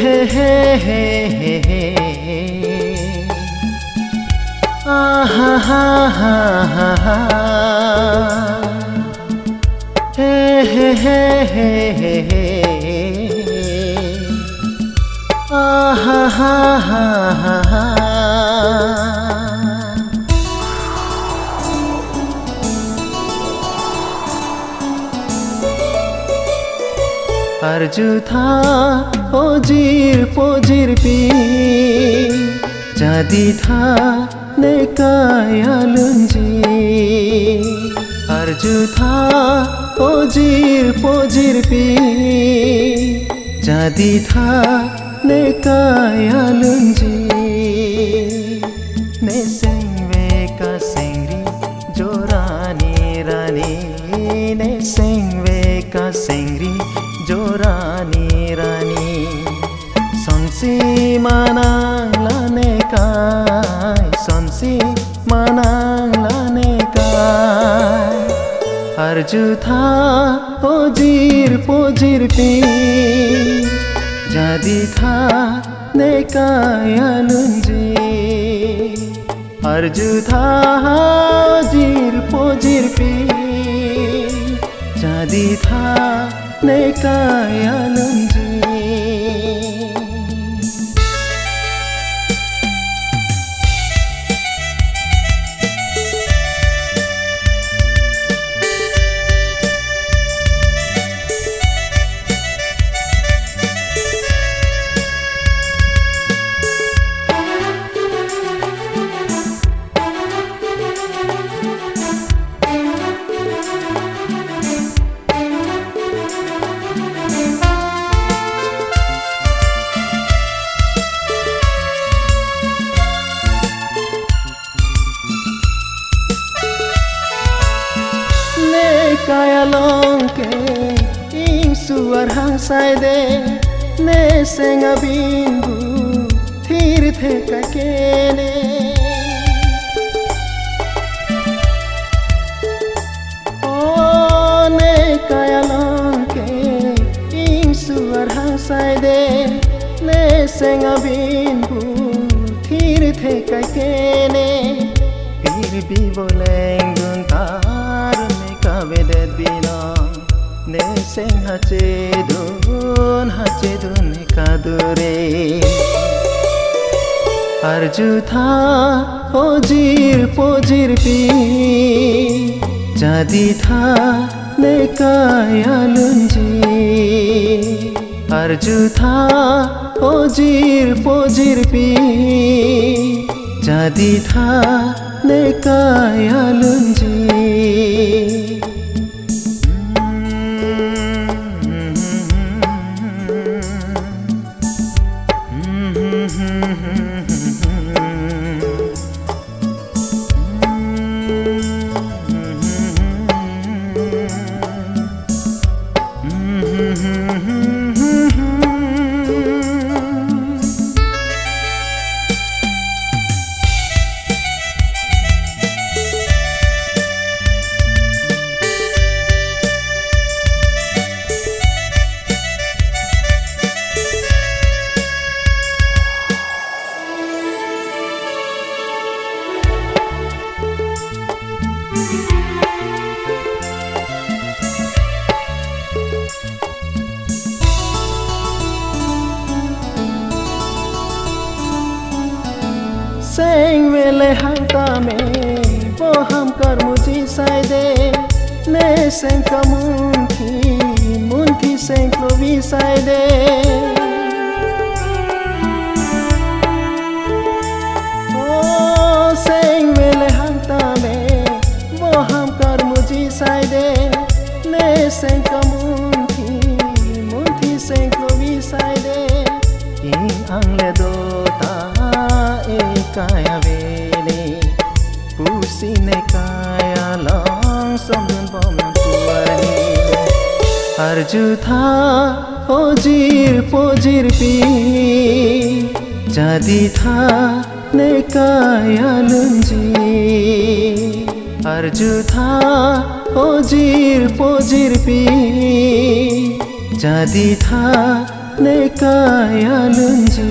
हे हे हे हे हे आहा हा हा हा हा हे हे हे हे हे हे आहा हा हा हा हा अर्जुथा पोजिर पी jadi tha nekaya lunji अर्जुथा पोजिर पी jadi tha nekaya lunji ne sengve ka sengri jorani rani ne sengve ka sengri jorani rani sonsi manang lane kai sonsi manang lane kai अर्जुथा पोजिर पी jadi tha nekaya lunji अर्जुथा पोजिर पी jadi tha nekaya lunji kaya longke ing suar hang sai de ne senga bingu thir the ka kene o ne kaya longke ing suar hang sai de ne senga bingu thir the ka kene pir bi bolengun ta vedet bina ne seng hachedun kadure अर्जुथा पोजिर पी jadi tha nekaya lunji अर्जुथा पोजिर पी jadi tha nekaya lunji सेंग वेले हंता में वो हम कर मुझी साय दे ने सेंग का मुंथी सेंग क्लोवी साय दे ओ सेंग वेले हंता में वो हम कर मुझी साय दे ने सेंग का मुंथी सेंग क्लोवी साय दे इन अंगले दो kaya vele pusine kaya long sombun bom tuani अर्जुथा पोजिर पी jadi tha nekaya lunji अर्जुथा पोजिर पी jadi tha ne kaya lunji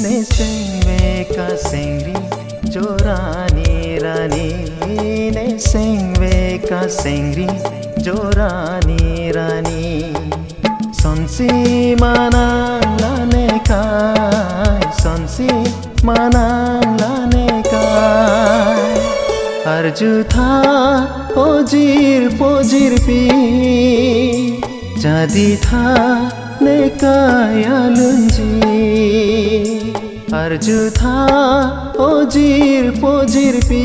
ne sengve ka sengri jorani rani ne sengve ka sengri jorani rani sonsi manang lane kai sonsi manang lane kai arju tha pojir pi jadi tha ne kaya lunji arju tha pojir pi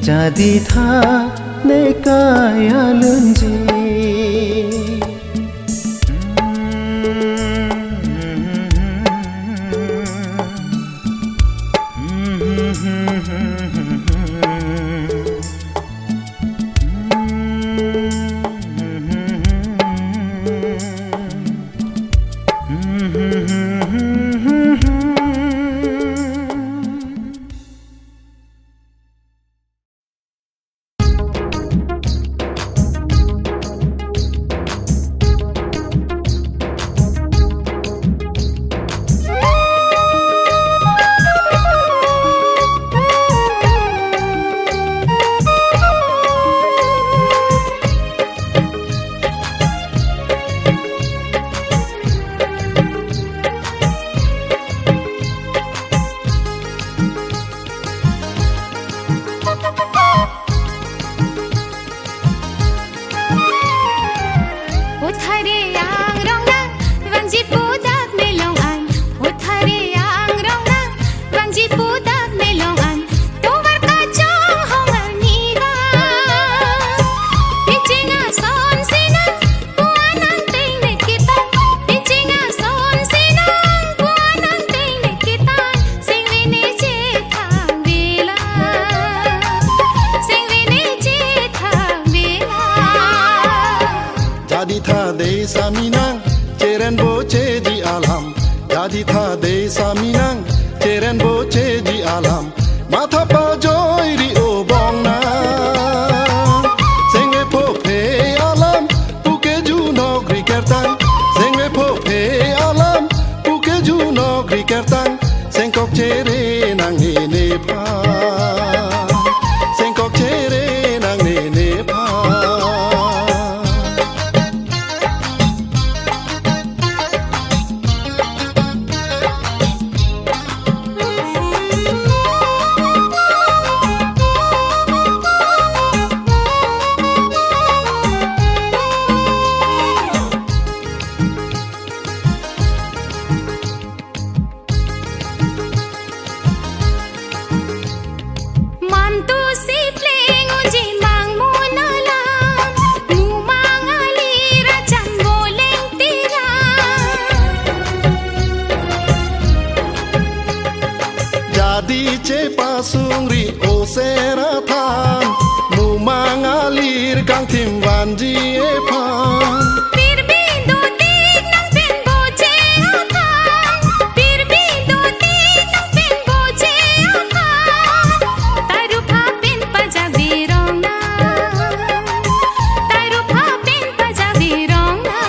jadi tha ne kaya lunji Jadi tha de saminang Ceren boche di alam Mata pa joy di obong na Sengwe po pe alam Puke ju no gri kertang Sengwe po pe alam Puke ju no gri kertang Sengkok cere nang ne pa Sengkok cere nang ne pa Pasungri o seratan mu mangalir kang tim wanji epan Pirbindo tik nang pen boche akan Pirbindo tik nang pen boche akan Taru phapin pajabirong na Taru phapin pajabirong na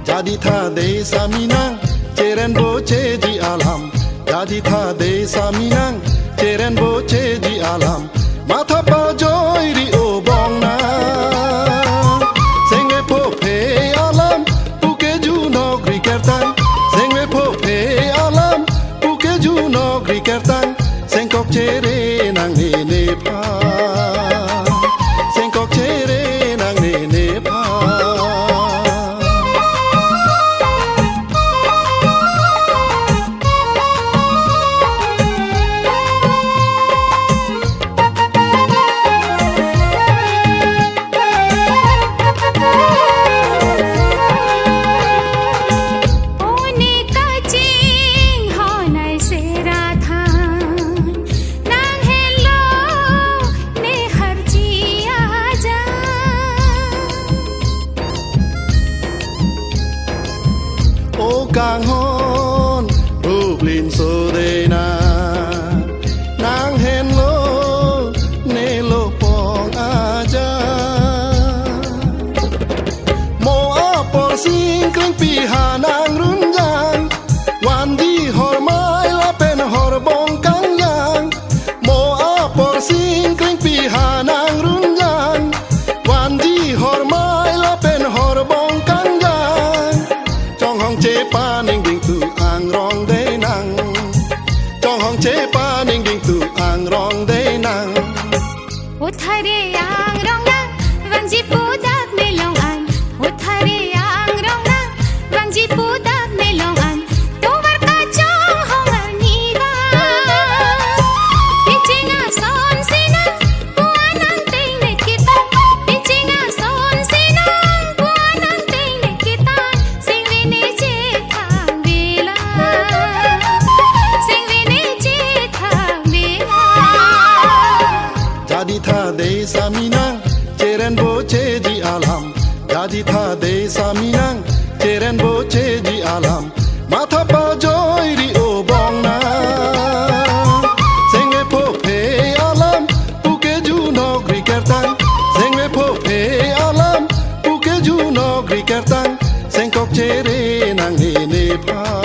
Jadi tha de saminang ceren boche di alam Jadi tha de saminang ceren boche di alam Mata pa joy di obong na Sengwe po pe alam Puke ju no gri kertang Sengwe po pe alam Puke ju no gri kertang Sengkok cere nang ne pa Sengkok cere nang ne pa Kang honรูปลินโซเดนานางเห็นโลเนโลปองอาจา hong che pa ning ding tu ang rong de nang trong hong che pa ning ding tu ang rong de nang Uthare ang rong nang Wangji pudak me long an Uthare ang rong nang Wangji pudak me long an Towar ka chong hong ar niwa Pichinga son sinang Puanang ting ne kita Pichinga son sinang Puanang ting ne kita Sing vini che thang vela Sing vini che thang vela jadi tha de saminang cheren bo che ji alam jadi tha de saminang cheren bo che ji alam matha pa joy ri o bong na sengwe pho phe alam puke ju no gri kertan sengwe pho phe alam puke ju no gri kertan sengkok che re nang ne ne pha